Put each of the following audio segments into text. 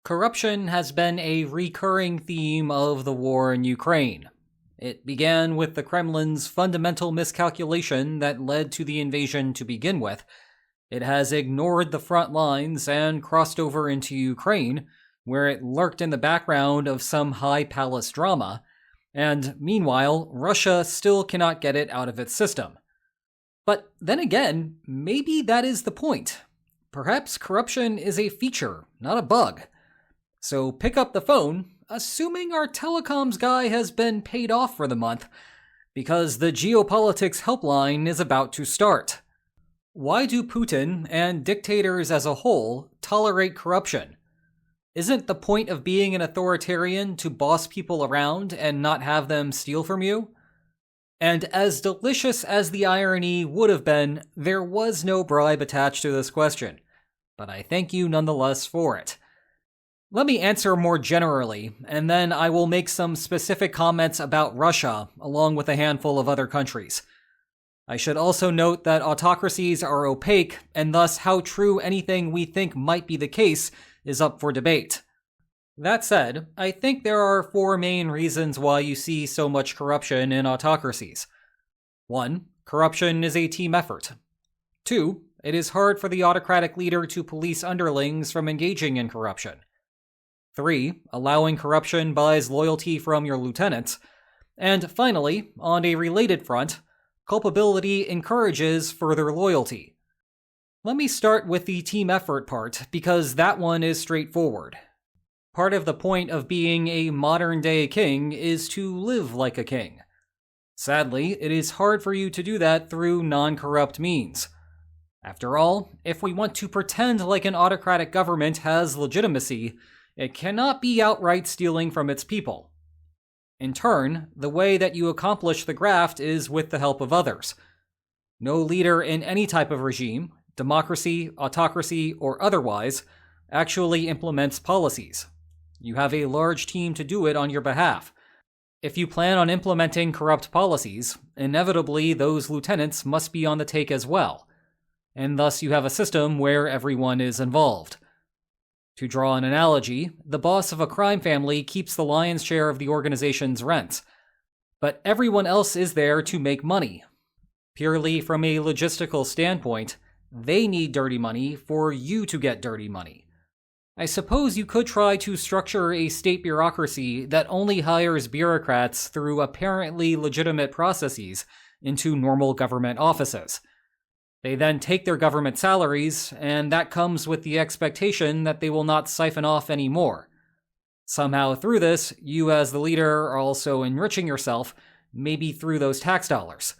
Corruption has been a recurring theme of the war in Ukraine. It began with the Kremlin's fundamental miscalculation that led to the invasion to begin with. It has ignored the front lines and crossed over into Ukraine, where it lurked in the background of some high palace drama, and meanwhile, Russia still cannot get it out of its system. But then again, maybe that is the point. Perhaps corruption is a feature, not a bug. So pick up the phone, assuming our telecoms guy has been paid off for the month, because the geopolitics helpline is about to start. Why do Putin and dictators as a whole tolerate corruption? Isn't the point of being an authoritarian to boss people around and not have them steal from you? And as delicious as the irony would have been, there was no bribe attached to this question. But I thank you nonetheless for it. Let me answer more generally, and then I will make some specific comments about Russia, along with a handful of other countries. I should also note that autocracies are opaque, and thus how true anything we think might be the case is up for debate. That said, I think there are 4 main reasons why you see so much corruption in autocracies. 1. Corruption is a team effort. 2. It is hard for the autocratic leader to police underlings from engaging in corruption. 3. Allowing corruption buys loyalty from your lieutenants. And finally, on a related front, culpability encourages further loyalty. Let me start with the team effort part, because that one is straightforward. Part of the point of being a modern-day king is to live like a king. Sadly, it is hard for you to do that through non-corrupt means. After all, if we want to pretend like an autocratic government has legitimacy, it cannot be outright stealing from its people. In turn, the way that you accomplish the graft is with the help of others. No leader in any type of regime, democracy, autocracy, or otherwise, actually implements policies. You have a large team to do it on your behalf. If you plan on implementing corrupt policies, inevitably those lieutenants must be on the take as well, and thus you have a system where everyone is involved. To draw an analogy, the boss of a crime family keeps the lion's share of the organization's rent, but everyone else is there to make money. Purely from a logistical standpoint, they need dirty money for you to get dirty money. I suppose you could try to structure a state bureaucracy that only hires bureaucrats through apparently legitimate processes into normal government offices. They then take their government salaries, and that comes with the expectation that they will not siphon off any more. Somehow through this, you as the leader are also enriching yourself, maybe through those tax dollars.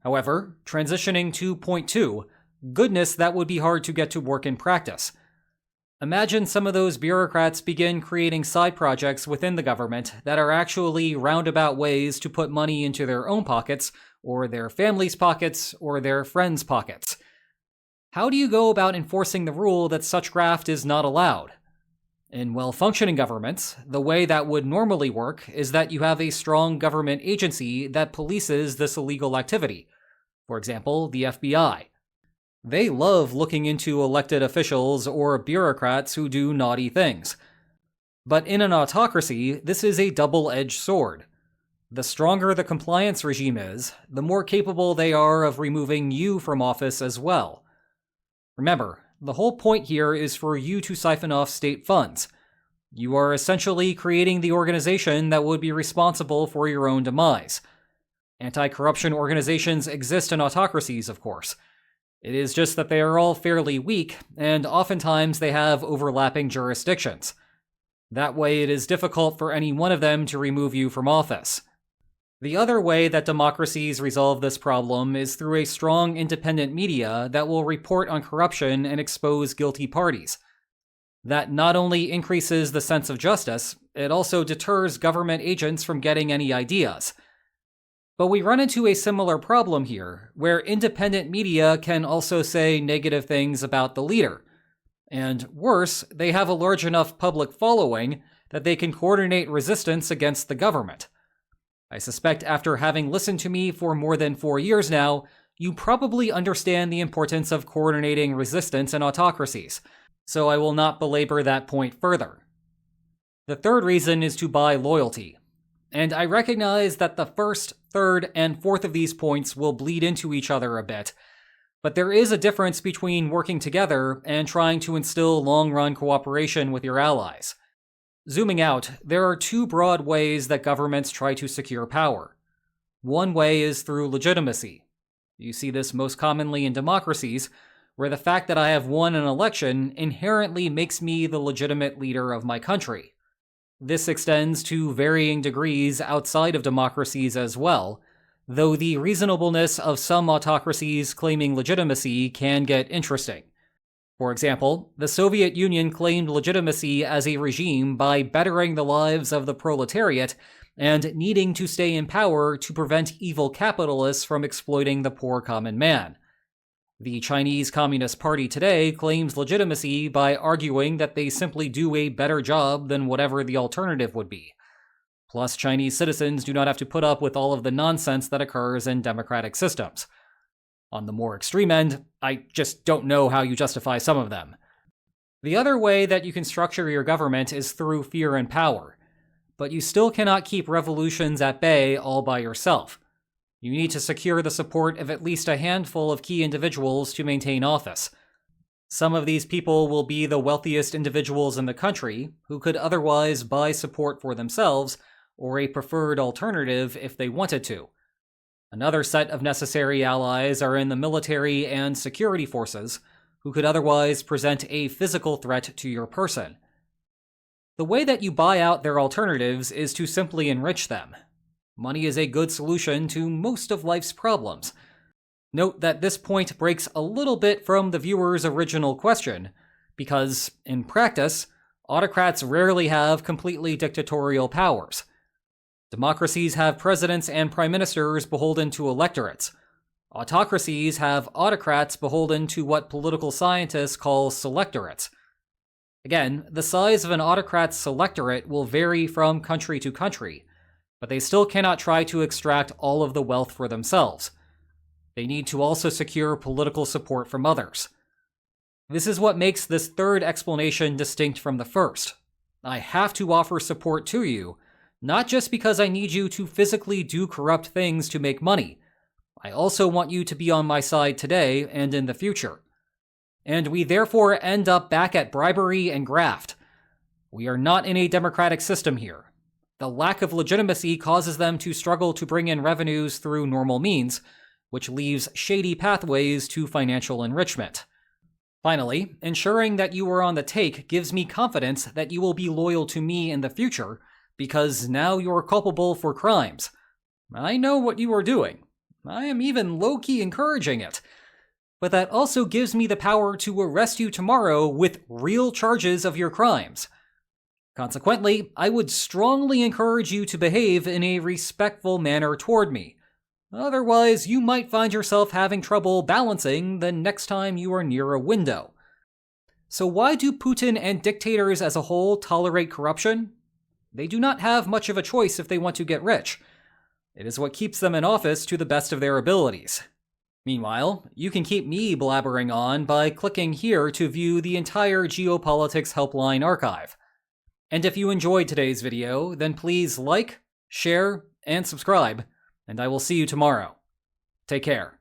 However, transitioning to point 2, goodness, that would be hard to get to work in practice. Imagine some of those bureaucrats begin creating side projects within the government that are actually roundabout ways to put money into their own pockets, or their family's pockets, or their friends' pockets. How do you go about enforcing the rule that such graft is not allowed? In well-functioning governments, the way that would normally work is that you have a strong government agency that polices this illegal activity. For example, the FBI. They love looking into elected officials or bureaucrats who do naughty things. But in an autocracy, this is a double-edged sword. The stronger the compliance regime is, the more capable they are of removing you from office as well. Remember, the whole point here is for you to siphon off state funds. You are essentially creating the organization that would be responsible for your own demise. Anti-corruption organizations exist in autocracies, of course. It is just that they are all fairly weak, and oftentimes they have overlapping jurisdictions. That way it is difficult for any one of them to remove you from office. The other way that democracies resolve this problem is through a strong independent media that will report on corruption and expose guilty parties. That not only increases the sense of justice, it also deters government agents from getting any ideas. But we run into a similar problem here, where independent media can also say negative things about the leader. And worse, they have a large enough public following that they can coordinate resistance against the government. I suspect after having listened to me for more than 4 years now, you probably understand the importance of coordinating resistance in autocracies, so I will not belabor that point further. The third reason is to buy loyalty. And I recognize that the first, third, and fourth of these points will bleed into each other a bit, but there is a difference between working together and trying to instill long-run cooperation with your allies. Zooming out, there are two broad ways that governments try to secure power. One way is through legitimacy. You see this most commonly in democracies, where the fact that I have won an election inherently makes me the legitimate leader of my country. This extends to varying degrees outside of democracies as well, though the reasonableness of some autocracies claiming legitimacy can get interesting. For example, the Soviet Union claimed legitimacy as a regime by bettering the lives of the proletariat and needing to stay in power to prevent evil capitalists from exploiting the poor common man. The Chinese Communist Party today claims legitimacy by arguing that they simply do a better job than whatever the alternative would be. Plus, Chinese citizens do not have to put up with all of the nonsense that occurs in democratic systems. On the more extreme end, I just don't know how you justify some of them. The other way that you can structure your government is through fear and power, but you still cannot keep revolutions at bay all by yourself. You need to secure the support of at least a handful of key individuals to maintain office. Some of these people will be the wealthiest individuals in the country, who could otherwise buy support for themselves, or a preferred alternative if they wanted to. Another set of necessary allies are in the military and security forces, who could otherwise present a physical threat to your person. The way that you buy out their alternatives is to simply enrich them. Money is a good solution to most of life's problems. Note that this point breaks a little bit from the viewer's original question, because, in practice, autocrats rarely have completely dictatorial powers. Democracies have presidents and prime ministers beholden to electorates. Autocracies have autocrats beholden to what political scientists call selectorates. Again, the size of an autocrat's selectorate will vary from country to country, but they still cannot try to extract all of the wealth for themselves. They need to also secure political support from others. This is what makes this third explanation distinct from the first. I have to offer support to you, not just because I need you to physically do corrupt things to make money. I also want you to be on my side today and in the future. And we therefore end up back at bribery and graft. We are not in a democratic system here. The lack of legitimacy causes them to struggle to bring in revenues through normal means, which leaves shady pathways to financial enrichment. Finally, ensuring that you are on the take gives me confidence that you will be loyal to me in the future, because now you are culpable for crimes. I know what you are doing. I am even low-key encouraging it. But that also gives me the power to arrest you tomorrow with real charges of your crimes. Consequently, I would strongly encourage you to behave in a respectful manner toward me. Otherwise, you might find yourself having trouble balancing the next time you are near a window. So why do Putin and dictators as a whole tolerate corruption? They do not have much of a choice if they want to get rich. It is what keeps them in office to the best of their abilities. Meanwhile, you can keep me blabbering on by clicking here to view the entire Geopolitics Helpline archive. And if you enjoyed today's video, then please like, share, and subscribe, and I will see you tomorrow. Take care.